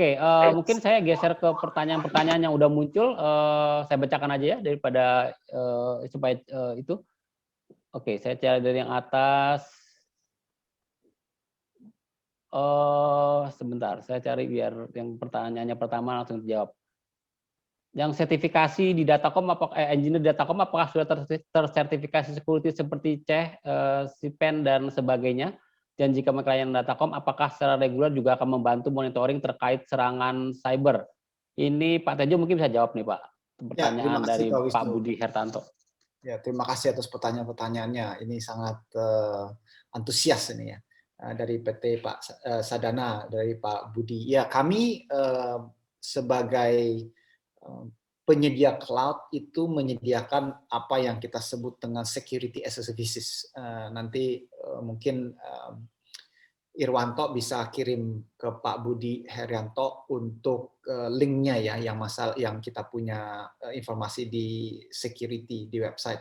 Oke, mungkin saya geser ke pertanyaan-pertanyaan yang udah muncul. Saya bacakan aja ya daripada supaya itu. Oke, saya cari dari yang atas. Sebentar, saya cari biar yang pertanyaannya pertama langsung dijawab. Yang sertifikasi di Datacom, engineer Datacom apakah sudah tersertifikasi security seperti CEH, CPEN dan sebagainya? Dan jika klien Datacom, apakah secara reguler juga akan membantu monitoring terkait serangan cyber? Ini Pak Tejo mungkin bisa jawab nih Pak. Pertanyaan dari Pak Budi Hertanto. Ya, terima kasih atas pertanyaan-pertanyaannya. Ini sangat antusias ini ya. Dari PT Pak Sadana, dari Pak Budi. Ya, kami sebagai penyedia cloud itu menyediakan apa yang kita sebut dengan security as a services. Nanti mungkin Irwanto bisa kirim ke Pak Budi Herianto untuk linknya ya, yang kita punya informasi di security di website.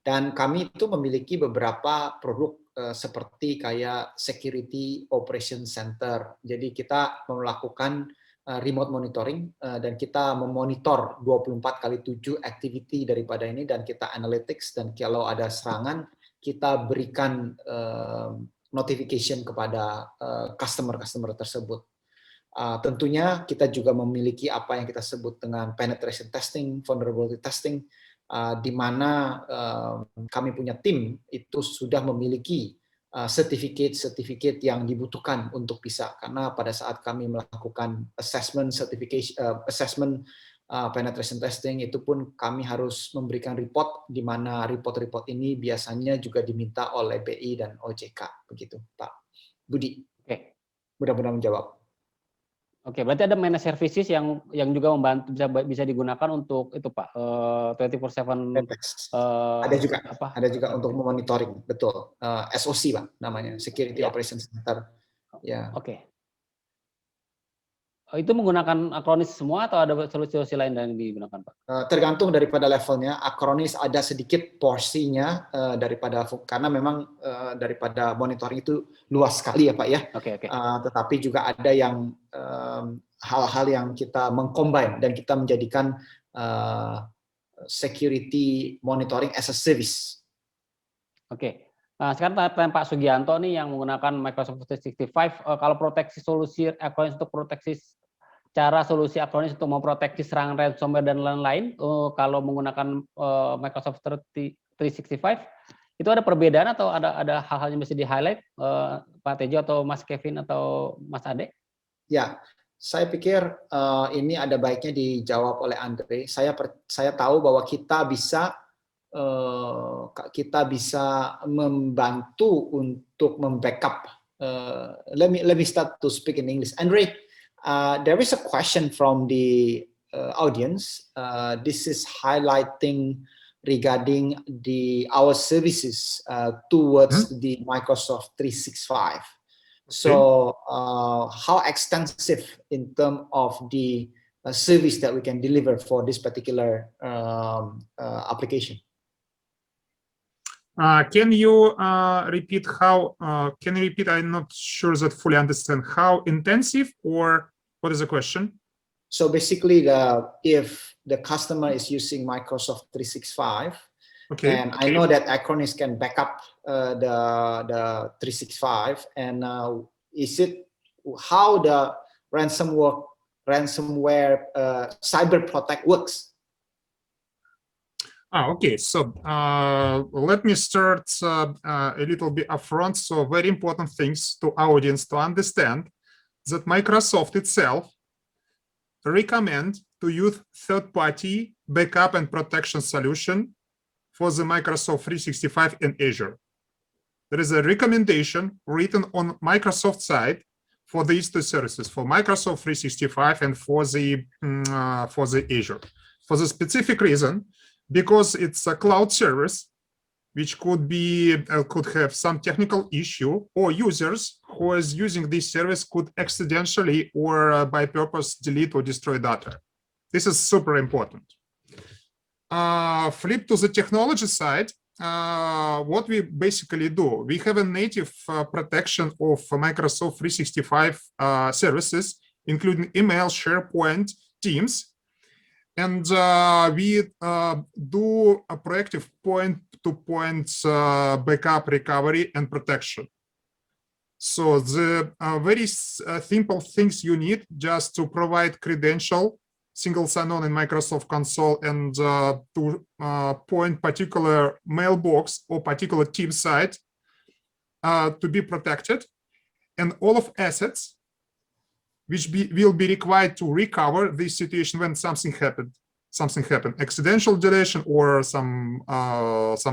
Dan kami itu memiliki beberapa produk seperti kayak Security Operation Center. Jadi kita melakukan remote monitoring dan kita memonitor 24/7 activity daripada ini, dan kita analytics, dan kalau ada serangan kita berikan notification kepada customer tersebut. Tentunya kita juga memiliki apa yang kita sebut dengan penetration testing, vulnerability testing, di mana kami punya tim itu sudah memiliki sertifikat yang dibutuhkan untuk bisa, karena pada saat kami melakukan assessment penetration testing itu pun kami harus memberikan report, di mana report ini biasanya juga diminta oleh BI dan OJK, begitu Pak Budi. Oke. Mudah-mudahan menjawab. Oke, berarti ada managed services yang juga membantu, bisa digunakan untuk itu Pak, 24/7. Ada juga untuk monitoring, betul. SOC Pak namanya, Security Operations Center. Ya. Oke. Itu menggunakan Acronis semua atau ada solusi lain yang digunakan Pak? Tergantung daripada levelnya. Acronis ada sedikit porsinya karena memang daripada monitoring itu luas sekali ya Pak ya. Oke. Tetapi juga ada yang hal-hal yang kita mengcombine dan kita menjadikan security monitoring as a service. Oke. Nah, sekarang tanya Pak Sugianto nih yang menggunakan Microsoft 365, kalau proteksi solusi Acronis untuk proteksi solusi Acronis untuk memproteksi serangan ransomware dan lain-lain, kalau menggunakan Microsoft 365, itu ada perbedaan atau ada hal-hal yang bisa di-highlight, Pak Tejo atau Mas Kevin atau Mas Ade? Ya, saya pikir ini ada baiknya dijawab oleh Andre. Saya tahu bahwa kita bisa membantu untuk membackup. Let me start to speak in English. Andre, there is a question from the audience. This is highlighting regarding our services towards the Microsoft 365. So how extensive in terms of the service that we can deliver for this particular application? Can you repeat how? Can you repeat? I'm not sure that fully understand. How intensive, or what is the question? So basically, if the customer is using Microsoft 365, and I know that Acronis can back up the 365, and is it how the ransomware cyber protect works? Okay, so let me start a little bit upfront. So very important things to our audience to understand that Microsoft itself recommend to use third-party backup and protection solution for the Microsoft 365 and Azure. There is a recommendation written on Microsoft side for these two services, for Microsoft 365 and for the Azure. For the specific reason, because it's a cloud service, which could have some technical issue, or users who is using this service could accidentally or by purpose delete or destroy data. This is super important. Flip to the technology side. What we basically do, we have a native protection of Microsoft 365 services including email, SharePoint, Teams. And we do a proactive point-to-point backup recovery and protection. So the very simple things you need just to provide credential, single sign-on in Microsoft Console, and to point particular mailbox or particular team site to be protected, and all of assets which will be required to recover this situation when something happened, accidental deletion or some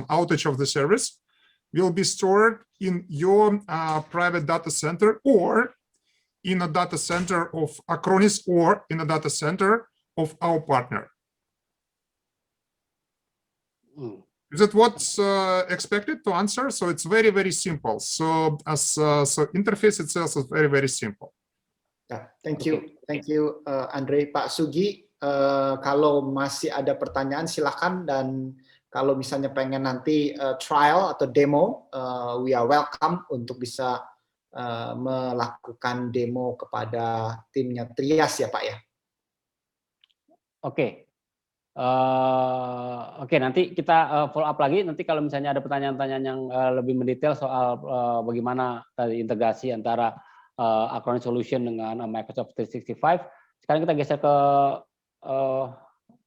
outage of the service, will be stored in your private data center or in a data center of Acronis or in a data center of our partner. Is that what's expected to answer? So it's very, very simple. So so interface itself is very, very simple. Yeah, thank you, Andre. Pak Sugi, kalau masih ada pertanyaan silakan, dan kalau misalnya pengen nanti trial atau demo, we are welcome untuk bisa melakukan demo kepada timnya Trias ya Pak ya. Oke. Oke, nanti kita follow up lagi. Nanti kalau misalnya ada pertanyaan-pertanyaan yang lebih mendetail soal bagaimana tadi integrasi antara Acronis Solution dengan Microsoft 365. Sekarang kita geser ke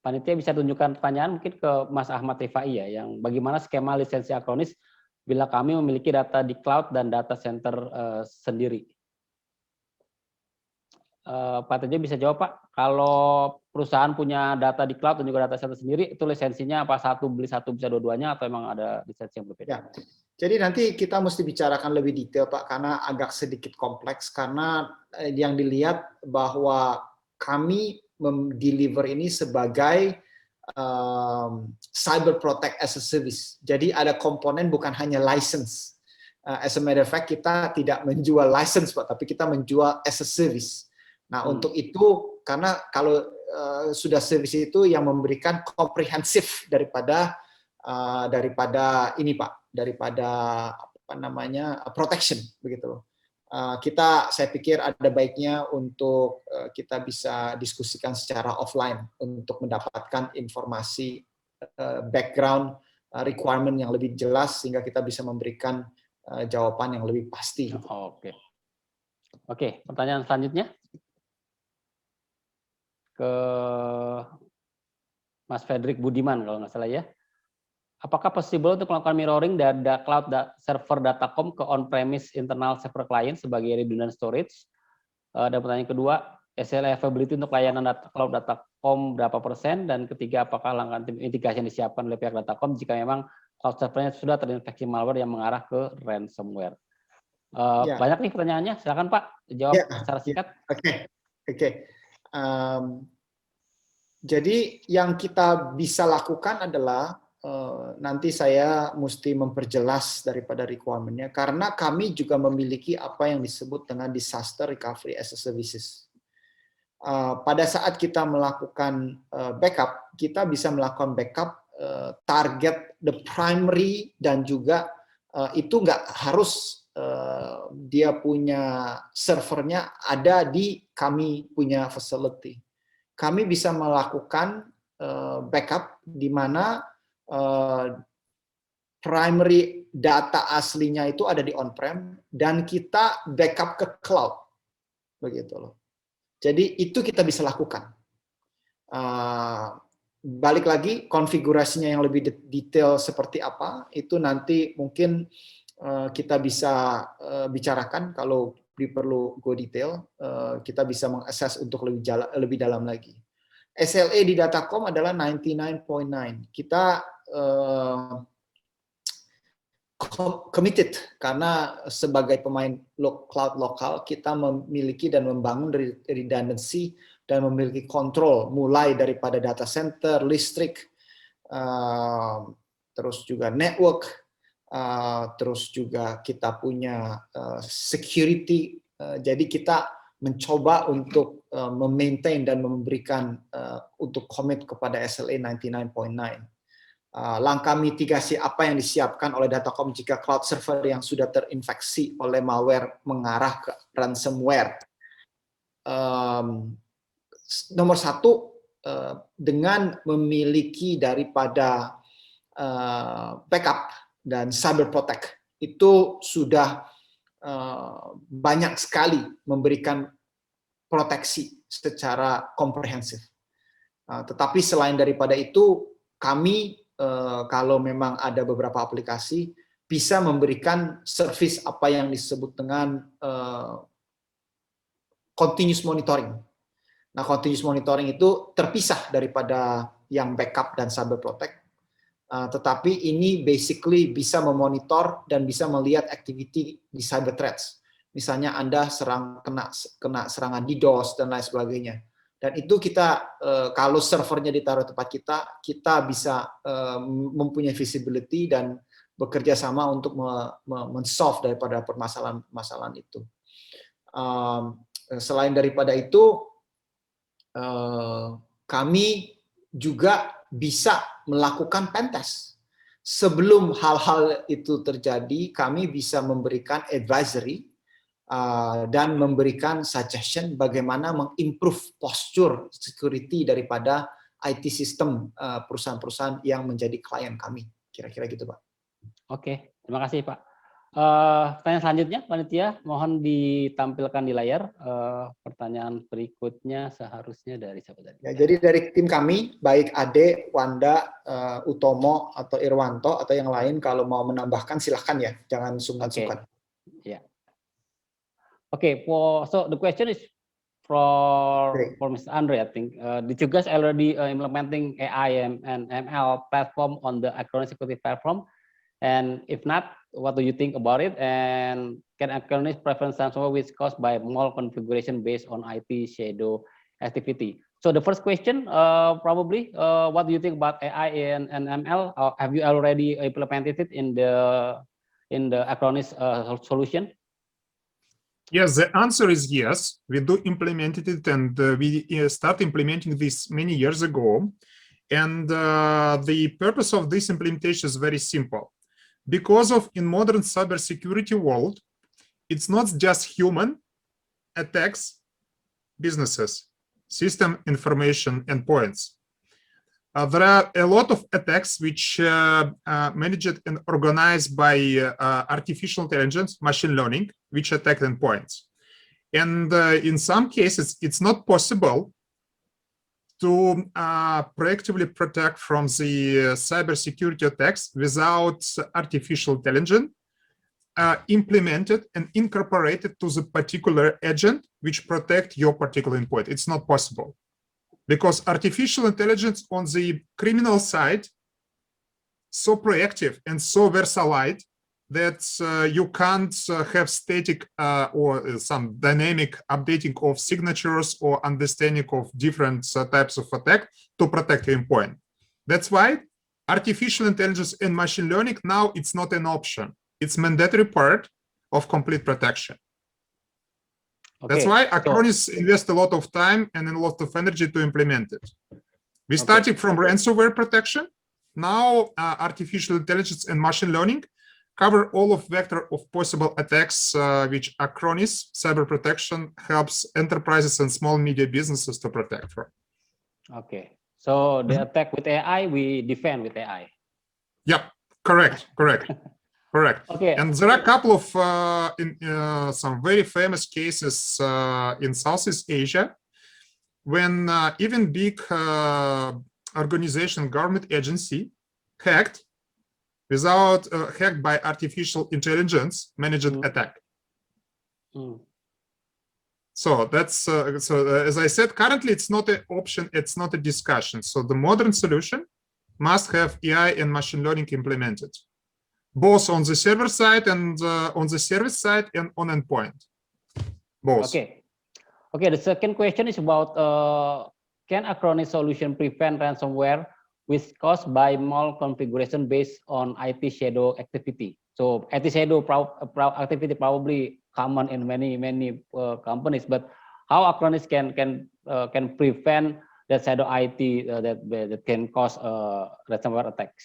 panitia, bisa tunjukkan pertanyaan mungkin ke Mas Ahmad Rifai ya, yang bagaimana skema lisensi Acronis bila kami memiliki data di cloud dan data center sendiri. Pak Tejo bisa jawab Pak, kalau perusahaan punya data di cloud dan juga data center sendiri, itu lisensinya apa satu beli satu bisa dua-duanya atau memang ada lisensi yang berbeda? Ya. Jadi nanti kita mesti bicarakan lebih detail Pak, karena agak sedikit kompleks, karena yang dilihat bahwa kami mendeliver ini sebagai cyber protect as a service. Jadi ada komponen bukan hanya license. As a matter of fact, kita tidak menjual license Pak, tapi kita menjual as a service. Nah, untuk itu, karena kalau sudah service itu yang memberikan komprehensif daripada ini Pak, daripada apa namanya protection begitu. Saya pikir ada baiknya untuk kita bisa diskusikan secara offline untuk mendapatkan informasi background requirement yang lebih jelas sehingga kita bisa memberikan jawaban yang lebih pasti. Gitu. Oke, pertanyaan selanjutnya ke Mas Fredrik Budiman kalau nggak salah ya. Apakah possible untuk melakukan mirroring dari cloud server Datacom ke on-premise internal server client sebagai redundant storage? Dan pertanyaan kedua, SLA availability untuk layanan cloud Datacom berapa persen? Dan ketiga, apakah langkah mitigasi yang disiapkan oleh pihak Datacom jika memang cloud servernya sudah terinfeksi malware yang mengarah ke ransomware? Banyak nih pertanyaannya, silakan Pak jawab secara singkat. Oke. Jadi yang kita bisa lakukan adalah nanti saya mesti memperjelas daripada requirement-nya, karena kami juga memiliki apa yang disebut dengan disaster recovery as a services. Pada saat kita melakukan backup, kita bisa melakukan backup target the primary, dan juga itu nggak harus dia punya servernya ada di kami punya facility. Kami bisa melakukan backup di mana primary data aslinya itu ada di on-prem dan kita backup ke cloud, begitu loh. Jadi itu kita bisa lakukan. Balik lagi konfigurasinya yang lebih detail seperti apa itu nanti mungkin kita bisa bicarakan. Kalau perlu go detail, kita bisa mengakses untuk lebih dalam lagi. SLA di Datacom adalah 99.9. Kita committed karena sebagai pemain cloud lokal kita memiliki dan membangun redundancy dan memiliki kontrol mulai daripada data center, listrik, terus juga network, terus juga kita punya security. Jadi kita mencoba untuk memaintain dan memberikan untuk commit kepada SLA 99.9. Langkah mitigasi apa yang disiapkan oleh Datacom jika cloud server yang sudah terinfeksi oleh malware mengarah ke ransomware? nomor satu, dengan memiliki daripada backup dan cyber protect itu sudah banyak sekali memberikan proteksi secara komprehensif. Tetapi selain daripada itu, kami kalau memang ada beberapa aplikasi bisa memberikan service apa yang disebut dengan continuous monitoring. Nah, continuous monitoring itu terpisah daripada yang backup dan cyber protect. Tetapi ini basically bisa memonitor dan bisa melihat activity di cyber threats. Misalnya Anda kena serangan DDoS dan lain sebagainya. Dan itu kita kalau servernya ditaruh tempat kita bisa mempunyai visibility dan bekerja sama untuk men-solve daripada permasalahan itu. Selain daripada itu, kami juga bisa melakukan pentest. Sebelum hal-hal itu terjadi, kami bisa memberikan advisory dan memberikan suggestion bagaimana mengimprove posture security daripada IT system perusahaan-perusahaan yang menjadi klien kami. Kira-kira gitu, Pak. Oke, terima kasih, Pak. Pertanyaan selanjutnya, panitia, mohon ditampilkan di layar. Pertanyaan berikutnya seharusnya dari siapa tadi? Ya, jadi dari tim kami, baik Ade, Wanda, Utomo, atau Irwanto, atau yang lain, kalau mau menambahkan silahkan ya, jangan sungkan-sungkan. Yeah. Okay, so the question is for Mr. Andre, I think. Did you guys already implementing AI and ML platform on the Acronis Security platform? And if not, what do you think about it? And can Acronis prevent ransomware which caused by malconfiguration based on IT shadow activity? So the first question, probably, what do you think about AI and ML? Have you already implemented it in the Acronis solution? Yes, the answer is yes. We do implement it, and we start implementing this many years ago. And the purpose of this implementation is very simple. Because of in modern cybersecurity world, it's not just human attacks, businesses, system information endpoints. There are a lot of attacks which managed and organized by artificial intelligence, machine learning, which attack endpoints. And in some cases, it's not possible to proactively protect from the cybersecurity attacks without artificial intelligence implemented and incorporated to the particular agent which protect your particular endpoint. It's not possible because artificial intelligence on the criminal side so proactive and so versatile that you can't have static or some dynamic updating of signatures or understanding of different types of attack to protect your endpoint. That's why artificial intelligence and machine learning now it's not an option. It's mandatory part of complete protection. Okay. That's why Acronis invest a lot of time and a lot of energy to implement it. We started from ransomware protection. Now artificial intelligence and machine learning cover all of vector of possible attacks which Acronis cyber protection helps enterprises and small media businesses to protect from. Okay, so the attack with AI, we defend with AI. Yep, correct. Okay. And there are a couple of some very famous cases in Southeast Asia when even big organization, government agency hacked without hacked by artificial intelligence managed attack. So that's so as I said, currently it's not an option, it's not a discussion. So the modern solution must have AI and machine learning implemented, both on the server side and on the service side and on endpoint. Both. Okay. The second question is about can Acronis solution prevent ransomware which caused by malconfiguration based on IT shadow activity? So IT shadow activity probably common in many companies, but how Acronis can prevent that shadow IT that can cause ransomware attacks?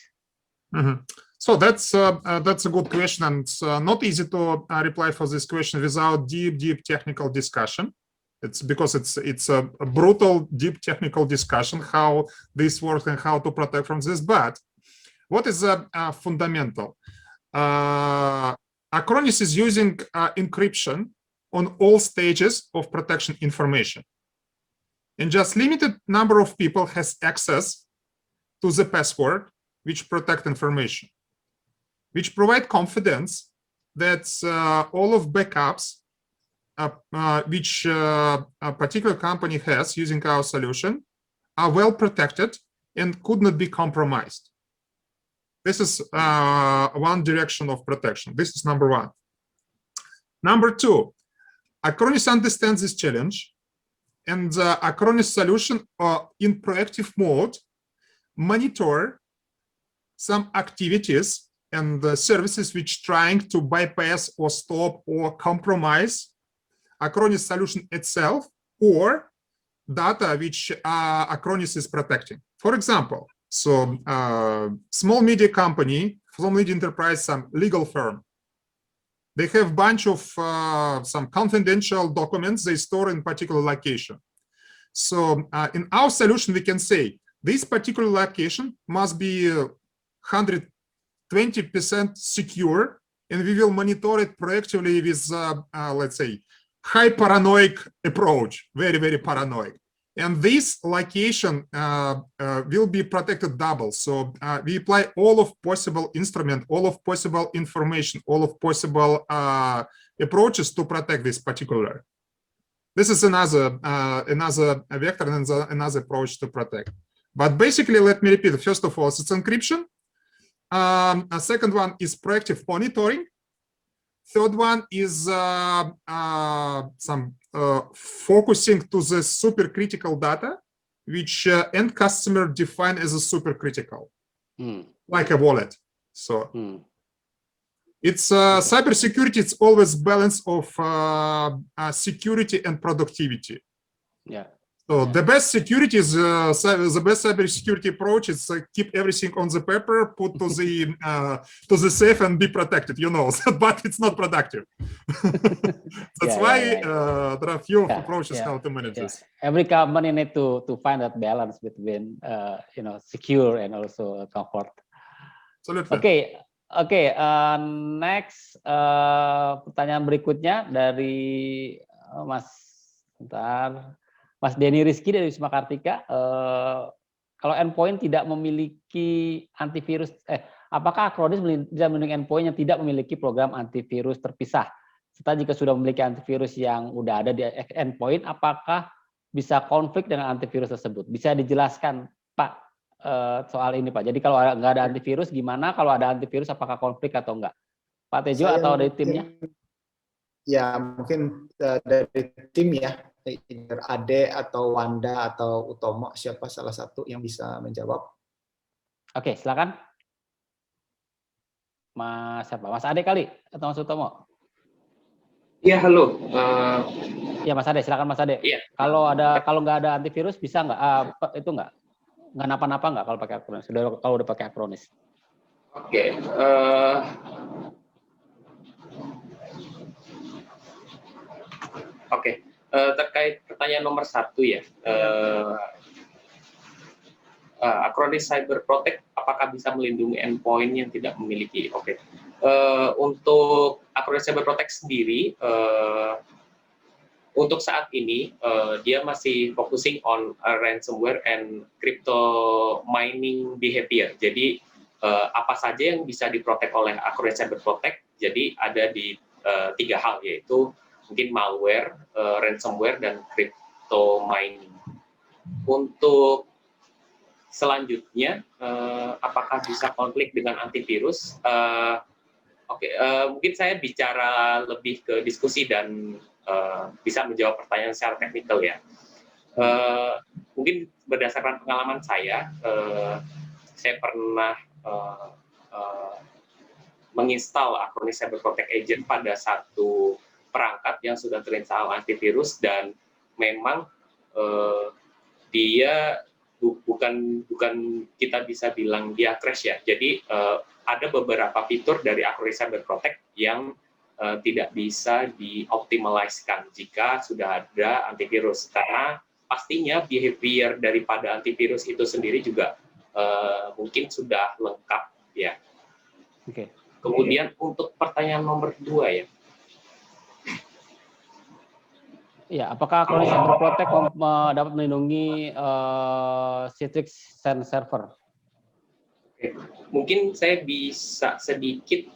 So that's a good question, and it's not easy to reply for this question without deep technical discussion. It's because it's a brutal, deep technical discussion how this works and how to protect from this. But what is fundamental? Acronis is using encryption on all stages of protection information, and just limited number of people has access to the password which protect information, which provide confidence that all of backups which a particular company has using our solution are well protected and could not be compromised. This is one direction of protection. This is number one. Number two, Acronis understands this challenge, and Acronis solution in proactive mode monitor some activities and services which trying to bypass or stop or compromise Acronis solution itself or data which Acronis is protecting. For example, so small media company, small media enterprise, some legal firm, they have a bunch of some confidential documents they store in particular location. So in our solution, we can say this particular location must be 120% secure, and we will monitor it proactively with, let's say, high paranoid approach, very, very paranoid. And this location will be protected double. So we apply all of possible instrument, all of possible information, all of possible approaches to protect this particular. This is another vector and another approach to protect. But basically, let me repeat. First of all, it's encryption. A second one is proactive monitoring. Third one is some focusing to the supercritical data, which end customer define as a supercritical, like a wallet. So it's cybersecurity. It's always balance of security and productivity. Yeah. So the best security is the best cybersecurity approach is keep everything on the paper, put to the safe and be protected. You know, but it's not productive. That's why there are few approaches how to manage this. Every company need to find that balance between you know, secure and also comfort. Absolutely. Oke. Next pertanyaan berikutnya dari Mas Denny Rizky dari Wisma Kartika, kalau endpoint tidak memiliki antivirus, apakah Acronis bisa melindungi endpoint yang tidak memiliki program antivirus terpisah? Serta jika sudah memiliki antivirus yang udah ada di endpoint, apakah bisa konflik dengan antivirus tersebut? Bisa dijelaskan, Pak, soal ini, Pak. Jadi kalau nggak ada antivirus, gimana? Kalau ada antivirus, apakah konflik atau enggak? Pak Tejo atau dari timnya? Ya, mungkin dari tim ya. Ade atau Wanda atau Utomo, siapa salah satu yang bisa menjawab? Oke, silakan. Mas Ade kali atau Mas Utomo? Iya, halo. Ya, Mas Ade, silakan Mas Ade. Iya. Kalau nggak ada antivirus bisa nggak? Itu nggak napa-napa nggak kalau pakai Acronis? Kalau udah pakai Acronis? Oke. Oke. Terkait pertanyaan nomor 1 ya, Acronis Cyber Protect apakah bisa melindungi endpoint yang tidak memiliki? Oke. Untuk Acronis Cyber Protect sendiri, untuk saat ini dia masih focusing on ransomware and crypto mining behavior. Jadi apa saja yang bisa diprotek oleh Acronis Cyber Protect? Jadi ada di 3 hal, yaitu mungkin malware, ransomware, dan crypto mining. Untuk selanjutnya, apakah bisa konflik dengan antivirus? Mungkin saya bicara lebih ke diskusi dan bisa menjawab pertanyaan secara teknikal ya. Mungkin berdasarkan pengalaman saya pernah menginstal Acronis Cyber Protect Agent pada satu perangkat yang sudah terinstall antivirus, dan memang dia bukan kita bisa bilang dia crash ya. Jadi ada beberapa fitur dari Acronis Cyber Protect yang tidak bisa dioptimaliskan jika sudah ada antivirus, karena pastinya behavior daripada antivirus itu sendiri juga mungkin sudah lengkap ya. Oke. Kemudian untuk pertanyaan nomor 2 ya. Ya, apakah Acronis Cyber Protect dapat melindungi Citrix server? Oke. Mungkin saya bisa sedikit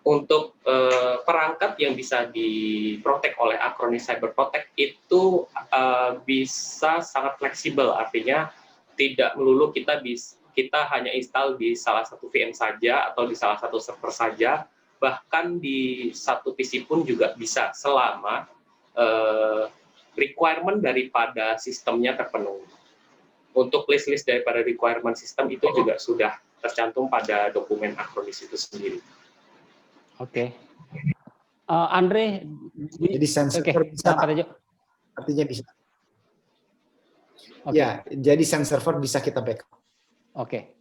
untuk perangkat yang bisa diprotek oleh Acronis Cyber Protect itu bisa sangat fleksibel, artinya tidak melulu kita hanya install di salah satu VM saja atau di salah satu server saja, bahkan di satu PC pun juga bisa selama requirement daripada sistemnya terpenuhi. Untuk list-list daripada requirement sistem itu juga sudah tercantum pada dokumen Acronis itu sendiri. Oke. Andre, Jadi sensor bisa, artinya bisa. Okay. Ya, jadi sensor server bisa kita backup. Oke.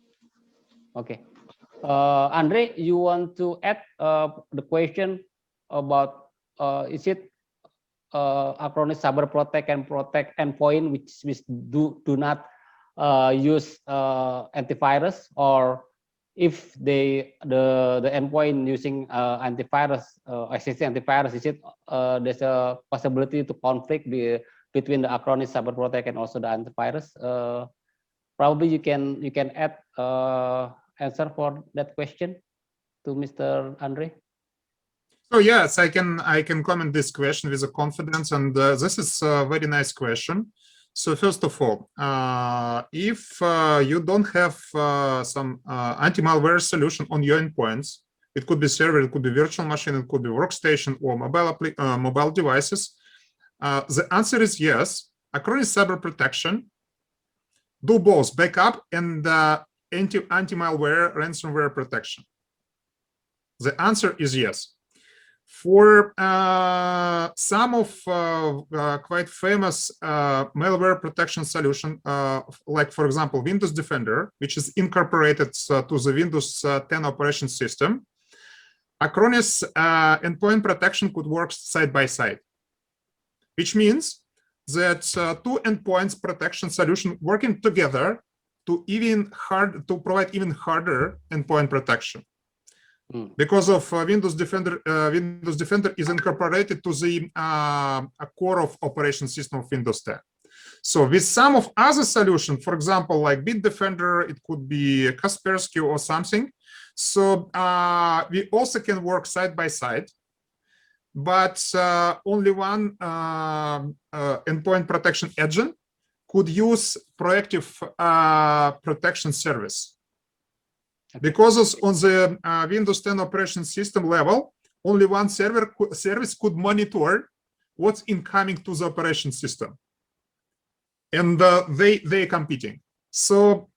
Andre, you want to add the question about is it Acronis Cyber Protect and protect endpoint which do not use antivirus, or if the endpoint using antivirus, existing antivirus, is it there's a possibility to conflict between the Acronis Cyber Protect and also the antivirus? Probably you can add answer for that question to Mr. Andre. So yes, I can comment this question with a confidence, and this is a very nice question. So first of all, if you don't have some anti-malware solution on your endpoints, it could be server, it could be virtual machine, it could be workstation or mobile devices, the answer is yes. Acronis Cyber Protection do both backup and anti-malware ransomware protection. The answer is yes. For some of quite famous malware protection solution, like for example, Windows Defender, which is incorporated to the Windows 10 operation system, Acronis endpoint protection could work side by side, which means that two endpoints protection solution working together to provide even harder endpoint protection. Because of Windows Defender, Windows Defender is incorporated to the core of operation system of Windows 10. So with some of other solutions, for example, like Bitdefender, it could be Kaspersky or something. So we also can work side by side, but only one endpoint protection agent could use proactive protection service. Because on the Windows 10 operation system level, only one service could monitor what's incoming to the operation system, and they're competing. So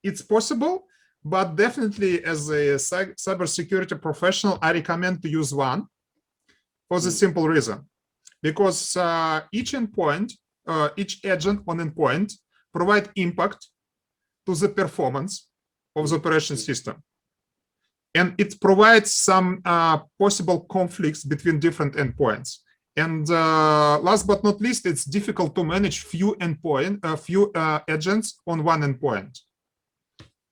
it's possible, but definitely as a cybersecurity professional, I recommend to use one for the simple reason, because each endpoint, each agent on endpoint provide impact to the performance of the operation system, and it provides some possible conflicts between different endpoints. And last but not least, it's difficult to manage few agents on one endpoint.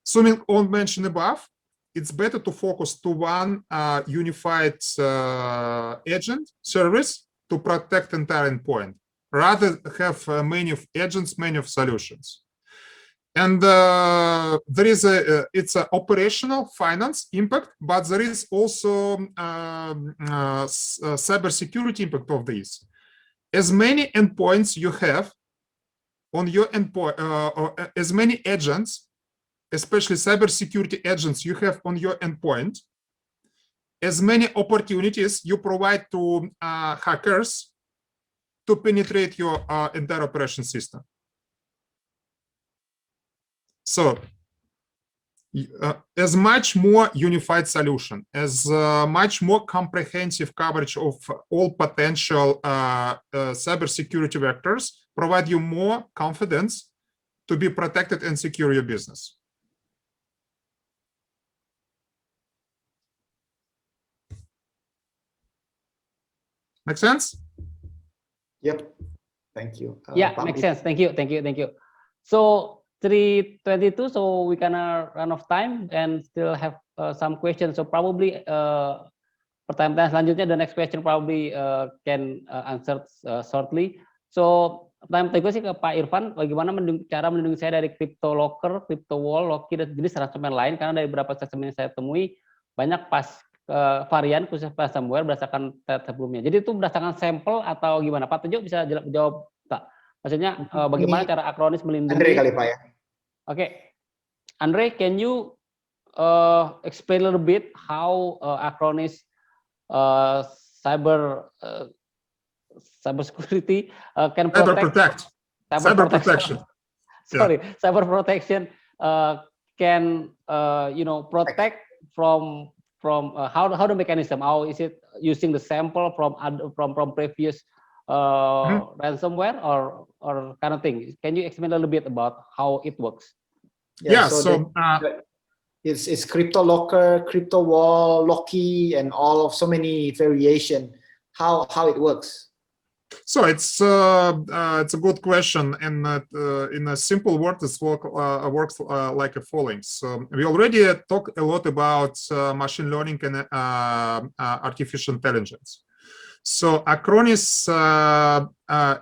Assuming all mentioned above, it's better to focus to one unified agent service to protect entire endpoint, rather have many of agents, many of solutions. And there is it's an operational finance impact, but there is also cybersecurity impact of this. As many endpoints you have on your endpoint, or as many agents, especially cybersecurity agents you have on your endpoint, as many opportunities you provide to hackers to penetrate your entire operation system. So as much more unified solution, as much more comprehensive coverage of all potential cybersecurity vectors provide you more confidence to be protected and secure your business. Make sense? Yep. Thank you. Yeah, Pak makes Budi. sense. Thank you. So 3:22, so we gonna run off time and still have some questions. So probably pertanyaan selanjutnya, the next question probably can answer shortly. So pertanyaan berikutnya sih ke Pak Irfan, bagaimana cara melindungi saya dari crypto locker, crypto wall, locky, dan jenis ransomware lain, karena dari beberapa assessment yang saya temui banyak varian khusus ransomware berdasarkan threat sebelumnya. Jadi itu berdasarkan sampel atau gimana? Pak Tejo bisa jawab tak? Maksudnya bagaimana cara Acronis melindungi? Andre kali Pak ya. Okay, Andre, can you explain a little bit how Acronis cyber security can protect cyber protection. Sorry, cyber protection can protect from how the mechanism? How is it using the sample from previous ransomware or kind of thing? Can you explain a little bit about how it works? It's crypto locker, crypto wall, locky, and all of so many variation. How it works? So it's a good question, and in a simple word, it works like a following. So we already talked a lot about machine learning and artificial intelligence. So Acronis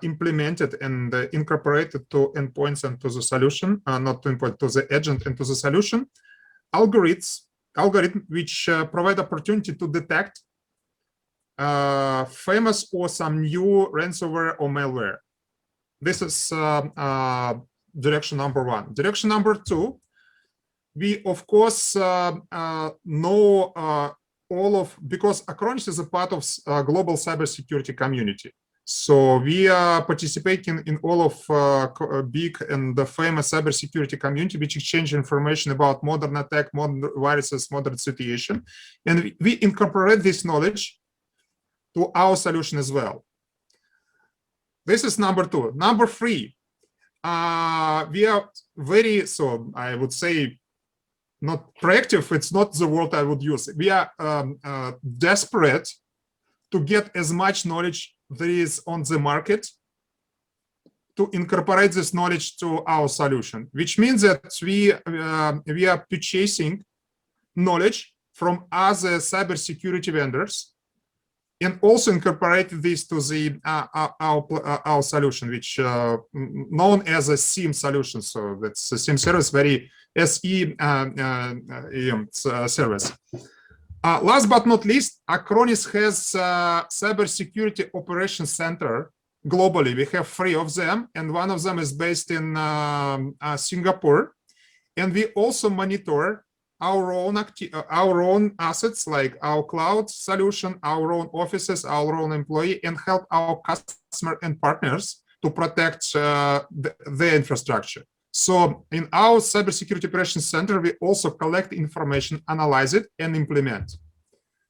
implemented and incorporated to endpoints and to the solution, not to endpoint, to the agent and to the solution, algorithm which provide opportunity to detect famous or some new ransomware or malware. This is direction number one. Direction number two, we of course know because Acronis is a part of global cybersecurity community. So we are participating in all of big and the famous cybersecurity community, which exchange information about modern attack, modern viruses, modern situation. And we incorporate this knowledge to our solution as well. This is number two. Number three, we are very, so I would say, not proactive, it's not the word I would use. We are desperate to get as much knowledge there is on the market to incorporate this knowledge to our solution, which means that we are purchasing knowledge from other cybersecurity vendors and also incorporate this to the our solution, which known as a SIEM solution. So that's a SIEM service, very SE service. Last but not least, Acronis has cybersecurity operations center globally. We have 3 of them, and one of them is based in Singapore. And we also monitor our own assets, like our cloud solution, our own offices, our own employee, and help our customer and partners to protect their infrastructure. So in our cybersecurity operations center, we also collect information, analyze it, and implement.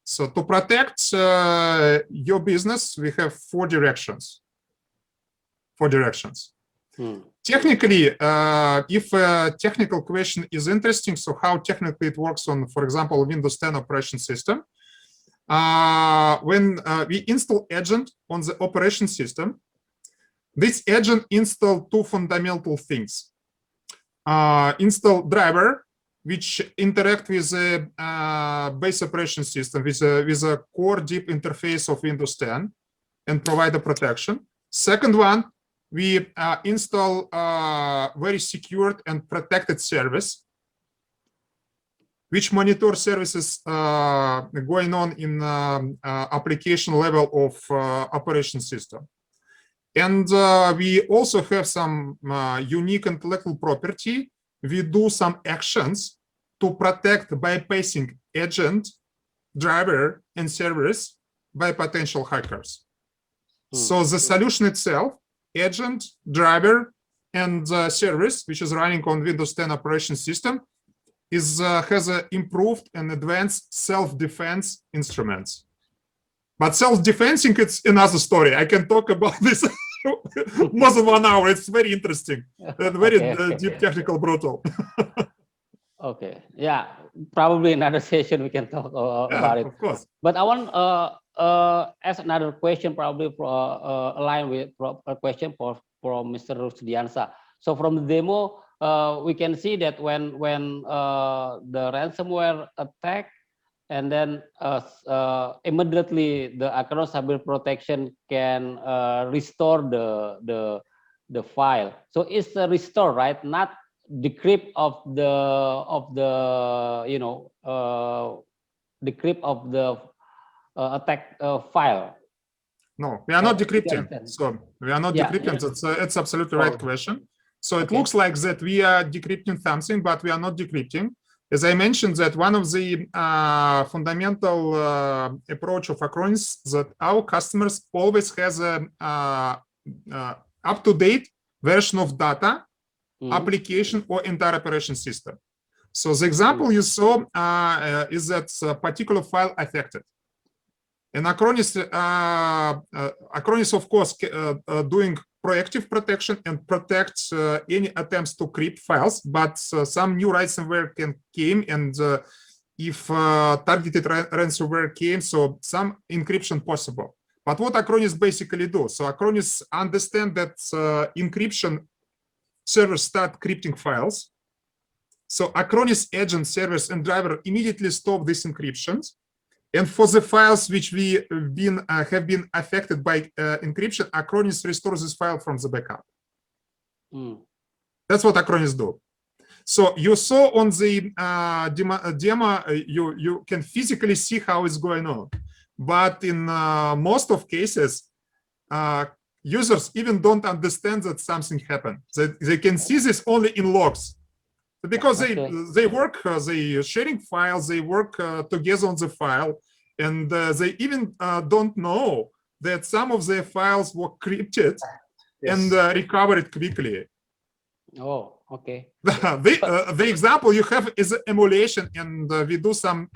So to protect your business, we have 4 directions. Technically, if a technical question is interesting, so how technically it works on, for example, Windows 10 operation system, when we install agent on the operation system, this agent install 2 fundamental things. Install driver, which interact with the base operation system, with a core deep interface of Windows 10 and provide the protection. Second one, we install very secured and protected service, which monitor services going on in application level of operation system. And we also have some unique intellectual property. We do some actions to protect bypassing agent, driver, and servers by potential hackers. So the solution itself, agent, driver, and service, which is running on Windows 10 operation system, has improved and advanced self-defense instruments. But self-defensing, it's another story. I can talk about this more than 1 hour. It's very interesting and very deep, technical, brutal. Okay, yeah, probably another session we can talk about it. Of course. But I want ask another question, probably align with a question from Mr. Rusdiansa. So from the demo, we can see that when the ransomware attack, and then immediately the Acronis Cyber Protection can restore the file. So it's a restore, right? Not decrypt of the you know decrypt of the attack file. No, we are not You decrypting. understand? So we are not Yeah, decrypting. yeah. It's absolutely right Oh. question. So it Okay. looks like that we are decrypting something, but we are not decrypting. As I mentioned, that one of the fundamental approach of Acronis that our customers always has a up-to-date version of data, Mhm. application, or entire operation system. So the example you saw is that a particular file affected. And Acronis, of course, doing proactive protection and protects any attempts to crypt files, but some new ransomware can came, and if targeted ransomware came, so some encryption possible. But what Acronis basically do? So Acronis understand that encryption servers start crypting files. So Acronis agent, servers, and driver immediately stop these encryptions. And for the files which have been affected by encryption, Acronis restores this file from the backup. That's what Acronis do. So you saw on the demo, you can physically see how it's going on. But in most of cases, users even don't understand that something happened. They can see this only in logs. Because they work, they sharing files, they work together on the file, and they even don't know that some of their files were crypted and recovered quickly. Oh, okay. The example you have is emulation, and we do some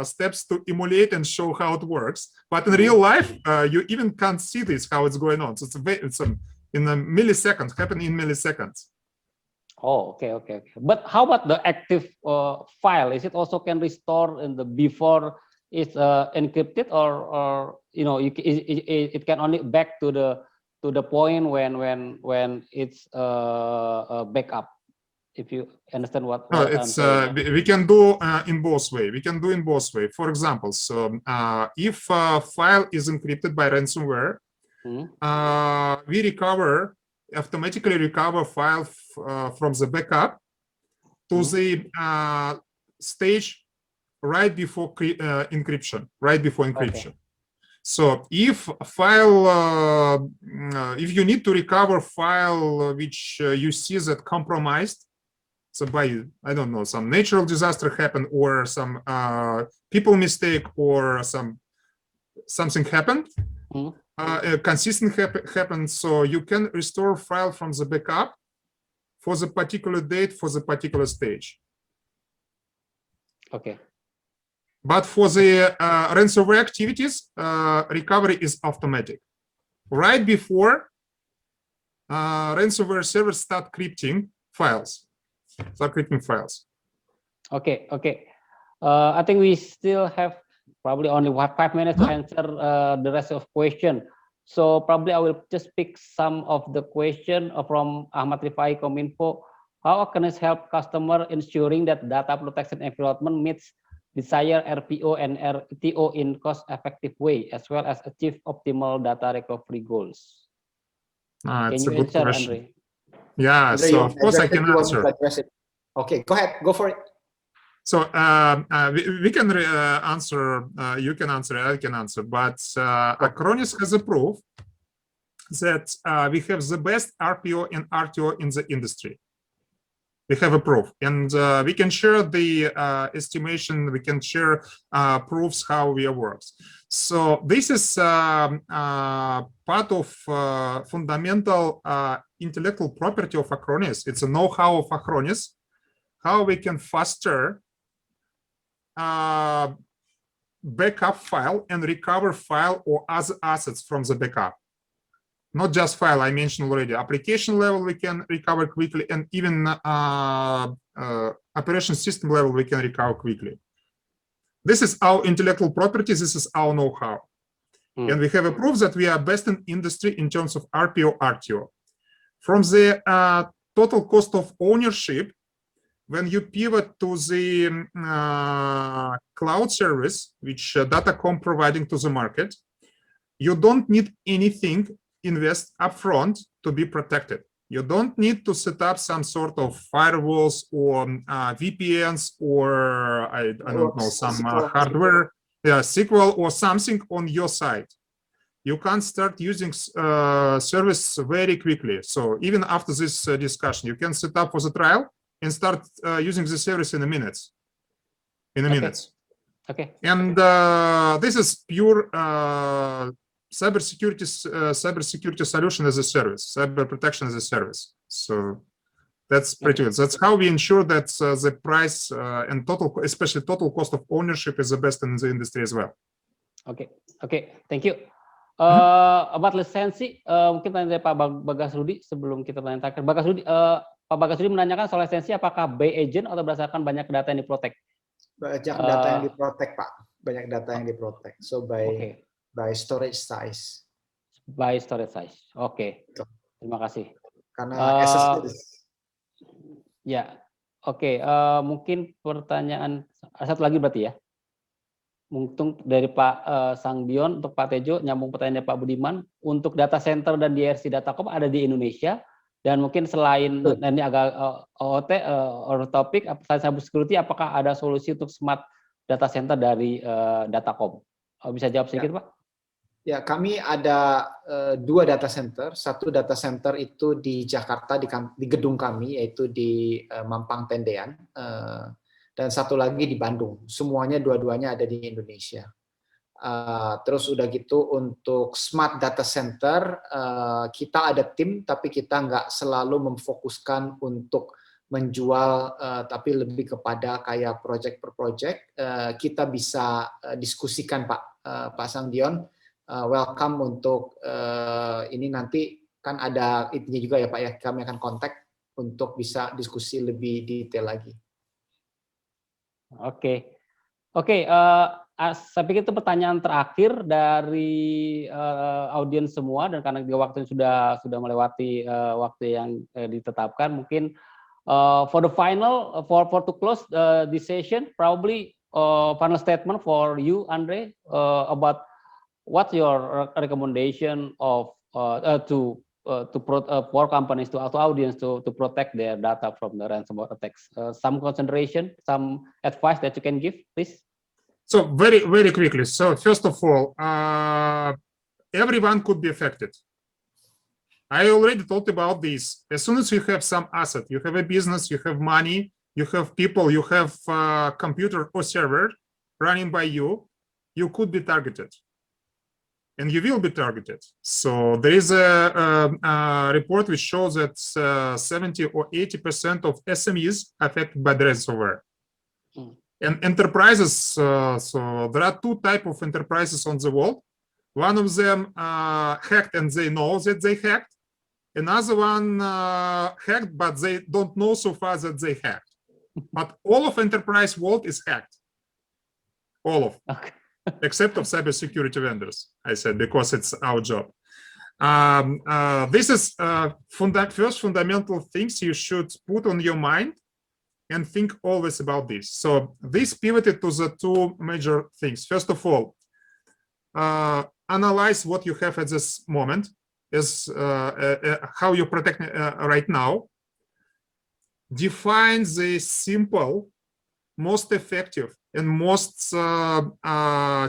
steps to emulate and show how it works. But in real life, you even can't see this, how it's going on. So it's in a millisecond, happen in milliseconds. Oh, okay. But how about the active file? Is it also can restore in the before it's encrypted, or you know, it can only back to the point when it's backup? If you understand what it's we can do in both way. We can do in both way. For example, so if a file is encrypted by ransomware, we automatically recover file from the backup to the stage right before encryption. Okay. So if a file, if you need to recover file which you see that compromised, so by, I don't know, some natural disaster happened, or some people mistake, or something happened, consistent happened, so you can restore file from the backup for the particular date, for the particular stage. Okay. But for the ransomware activities, recovery is automatic. Right before ransomware servers start crypting files. Okay. I think we still have probably only 5 minutes to answer the rest of question. So probably I will just pick some of the question from Ahmad Rifai Kominfo. How can it help customer ensuring that data protection environment meets desired RPO and RTO in cost-effective way, as well as achieve optimal data recovery goals? It's Can a you good answer, question. Andre? Yeah, Andre, so of course I can answer. Okay, go ahead, go for it. So we can answer, you can answer, I can answer, but Acronis has a proof that we have the best RPO and RTO in the industry. We have a proof, and we can share the estimation, we can share proofs how we works. So this is part of fundamental intellectual property of Acronis. It's a know-how of Acronis, how we can faster backup file and recover file or other assets from the backup. Not just file, I mentioned already, application level we can recover quickly, and even operation system level, we can recover quickly. This is our intellectual property. This is our know-how. And we have a proof that we are best in industry in terms of RPO, RTO. From the total cost of ownership, when you pivot to the cloud service, which Datacom providing to the market, you don't need anything invest upfront to be protected. You don't need to set up some sort of firewalls or VPNs or I don't know, some hardware, SQL or something on your side. You can start using service very quickly. So even after this discussion, you can set up for the trial and start using the service in a minute. Okay. And this is pure cybersecurity solution as a service, cyber protection as a service. So that's pretty good. That's how we ensure that the price and total, especially total cost of ownership, is the best in the industry as well. Okay, thank you. About lisensi, mungkin tanya dari Pak Bagas Rudi sebelum kita tanya terakhir. Pak Bagas Rudi menanyakan soal lisensi, apakah by agent atau berdasarkan banyak data yang diprotek? Banyak data yang diprotek, Pak. Banyak data yang diprotek. So by storage size. By storage size. Oke. Terima kasih. Karena SSD. Ya. Oke, mungkin pertanyaan satu lagi berarti ya. Mungkin dari Pak Sangdion untuk Pak Tejo, nyambung pertanyaan Pak Budiman, untuk data center dan DRC Datacom ada di Indonesia, dan mungkin selain ini agak OOT, on topic, selain cyber security, apakah ada solusi untuk smart data center dari Datacom? Bisa jawab sedikit, Pak? Ya, kami ada 2 data center. Satu data center itu di Jakarta, di gedung kami, yaitu di Mampang Tendean. Dan satu lagi di Bandung. Semuanya dua-duanya ada di Indonesia. Terus udah gitu untuk smart data center, kita ada tim, tapi kita nggak selalu memfokuskan untuk menjual, tapi lebih kepada kayak project per project. Kita bisa diskusikan Pak Sangdion, welcome untuk ini nanti kan ada intinya juga ya Pak ya, kami akan kontak untuk bisa diskusi lebih detail lagi. Oke, saya pikir itu pertanyaan terakhir dari audiens semua, dan karena waktu sudah melewati waktu yang ditetapkan, mungkin for the final, for to close this session, probably final statement for you, Andre, about what's your recommendation of for companies, to audience to protect their data from the ransomware attacks. Some consideration, some advice that you can give, please. So very quickly. So first of all, everyone could be affected. I already talked about this. As soon as you have some asset, you have a business, you have money, you have people, you have a computer or server running by you, you could be targeted. And you will be targeted. So there is a report which shows that 70 or 80% of SMEs affected by the ransomware. And enterprises, so there are 2 types of enterprises on the world. One of them hacked and they know that they hacked. Another one hacked, but they don't know so far that they hacked. But all of enterprise world is hacked. All of. Okay. Except of cybersecurity vendors, I said, because it's our job. This is first fundamental things you should put on your mind and think always about this. So this pivoted to the 2 major things. First of all, analyze what you have at this moment, is how you protect right now. Define the simple, most effective and most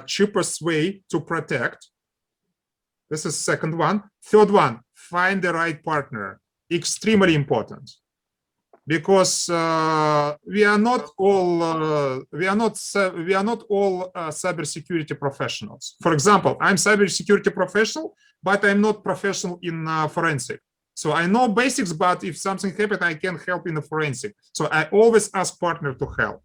cheapest way to protect. This is second one. Third one, find the right partner. Extremely important, because we are not all cybersecurity professionals. For example, I'm cybersecurity professional, but I'm not professional in forensic. So I know basics, but if something happened, I can help in the forensic. So I always ask partner to help.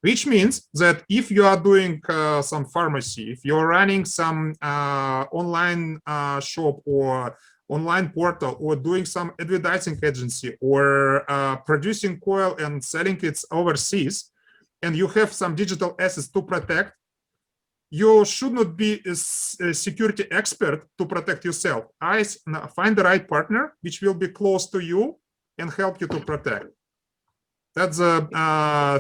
Which means that if you are doing some pharmacy, if you're running some online shop or online portal or doing some advertising agency or producing coil and selling it overseas, and you have some digital assets to protect, you should not be a security expert to protect yourself. Find the right partner which will be close to you and help you to protect. That's the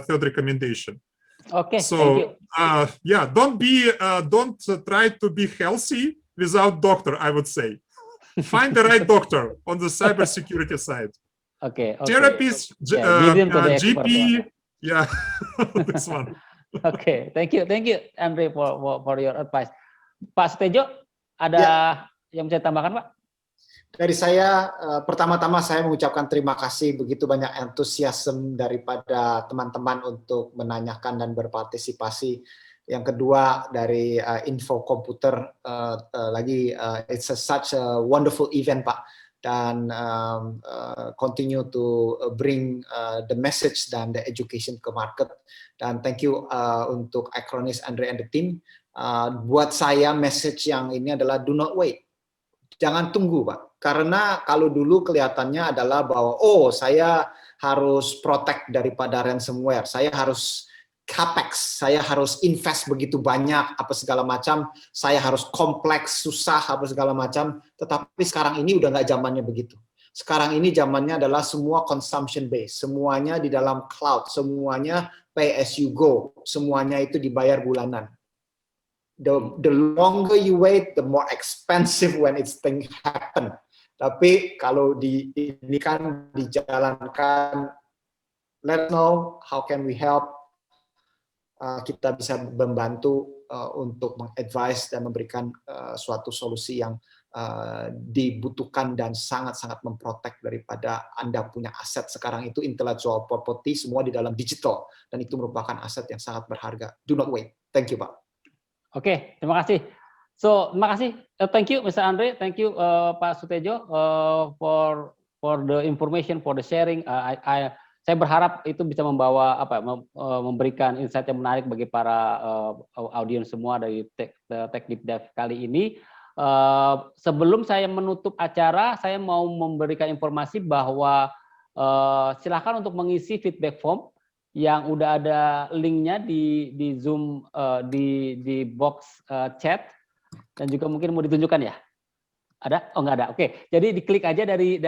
third recommendation. Okay, So, thank you. yeah, don't try to be healthy without doctor, I would say. Find the right doctor on the cybersecurity side. Okay, okay. Therapist, Yeah, listen to the expert. GP, yeah, this one. Okay, thank you, Andre for your advice. Pak Sutejo, ada yang bisa ditambahkan, Pak? Dari saya, pertama-tama saya mengucapkan terima kasih begitu banyak antusiasme daripada teman-teman untuk menanyakan dan berpartisipasi. Yang kedua dari Info Komputer, it's such a wonderful event, Pak. Dan continue to bring the message dan the education ke market. Dan thank you untuk Acronis, Andre and the team. Buat saya message yang ini adalah do not wait. Jangan tunggu, Pak. Karena kalau dulu kelihatannya adalah bahwa saya harus protect daripada ransomware, saya harus capex, saya harus invest begitu banyak apa segala macam, saya harus kompleks, susah apa segala macam. Tetapi sekarang ini udah nggak zamannya begitu. Sekarang ini zamannya adalah semua consumption based, semuanya di dalam cloud, semuanya pay as you go, semuanya itu dibayar bulanan. The longer you wait, the more expensive when it's thing happen. Tapi kalau ini kan dijalankan, let us know how can we help. Kita bisa membantu untuk mengadvise dan memberikan suatu solusi yang dibutuhkan dan sangat-sangat memprotek daripada Anda punya aset sekarang itu intellectual property semua di dalam digital dan itu merupakan aset yang sangat berharga. Do not wait. Thank you, Pak. Oke, terima kasih. So, terima kasih. Thank you, Mr. Andre. Thank you, Pak Sutejo, for the information, for the sharing. Saya berharap itu bisa membawa memberikan insight yang menarik bagi para audiens semua dari Tech Deep Dive kali ini. Sebelum saya menutup acara, saya mau memberikan informasi bahwa silakan untuk mengisi feedback form yang udah ada linknya di Zoom di box chat dan juga mungkin mau ditunjukkan ya. Ada? Oh, nggak ada. Oke. Jadi diklik aja dari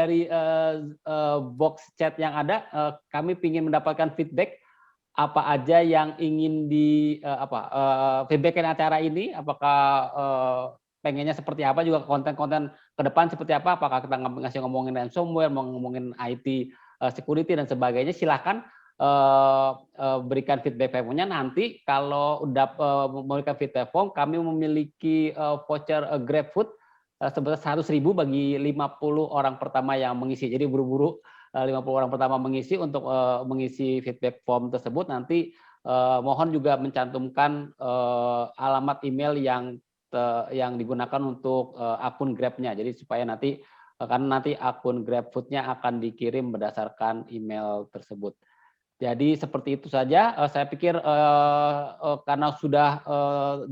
box chat yang ada. Kami ingin mendapatkan feedback apa aja yang ingin feedbackin acara ini. Apakah pengennya seperti apa, juga konten-konten ke depan seperti apa. Apakah kita ngasih ngomongin ransomware, mau ngomongin IT security dan sebagainya. Silakan berikan feedback formnya. Nanti kalau udah memberikan feedback form, kami memiliki voucher GrabFood sebesar 100.000 bagi 50 orang pertama yang mengisi. Jadi buru-buru 50 orang pertama mengisi untuk mengisi feedback form tersebut. Nanti mohon juga mencantumkan alamat email yang digunakan untuk akun Grab-nya. Jadi supaya nanti karena nanti akun GrabFood-nya akan dikirim berdasarkan email tersebut. Jadi seperti itu saja. Saya pikir karena sudah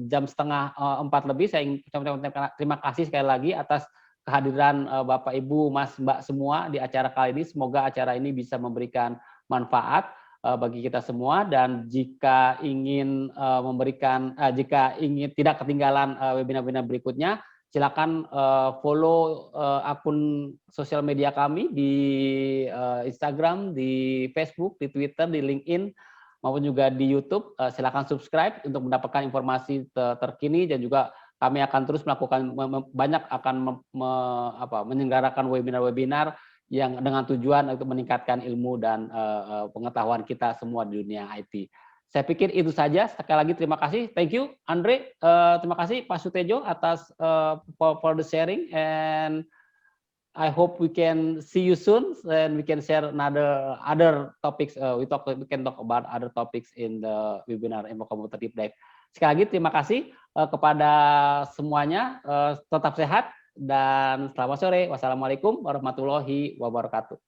jam 3:30 lebih, saya ingin ucapkan terima kasih sekali lagi atas kehadiran Bapak, Ibu, Mas, Mbak semua di acara kali ini. Semoga acara ini bisa memberikan manfaat bagi kita semua. Dan jika ingin jika ingin tidak ketinggalan webinar-webinar berikutnya, silakan follow akun sosial media kami di Instagram, di Facebook, di Twitter, di LinkedIn, maupun juga di YouTube. Silakan subscribe untuk mendapatkan informasi terkini, dan juga kami akan terus melakukan menyelenggarakan webinar-webinar yang dengan tujuan untuk meningkatkan ilmu dan pengetahuan kita semua di dunia IT. Saya pikir itu saja. Sekali lagi terima kasih. Thank you, Andre. Terima kasih Pak Sutejo atas for the sharing, and I hope we can see you soon and we can share other topics. We can talk about other topics in the webinar Info Komputer Deep Dive. Sekali lagi terima kasih kepada semuanya. Tetap sehat dan selamat sore. Wassalamualaikum warahmatullahi wabarakatuh.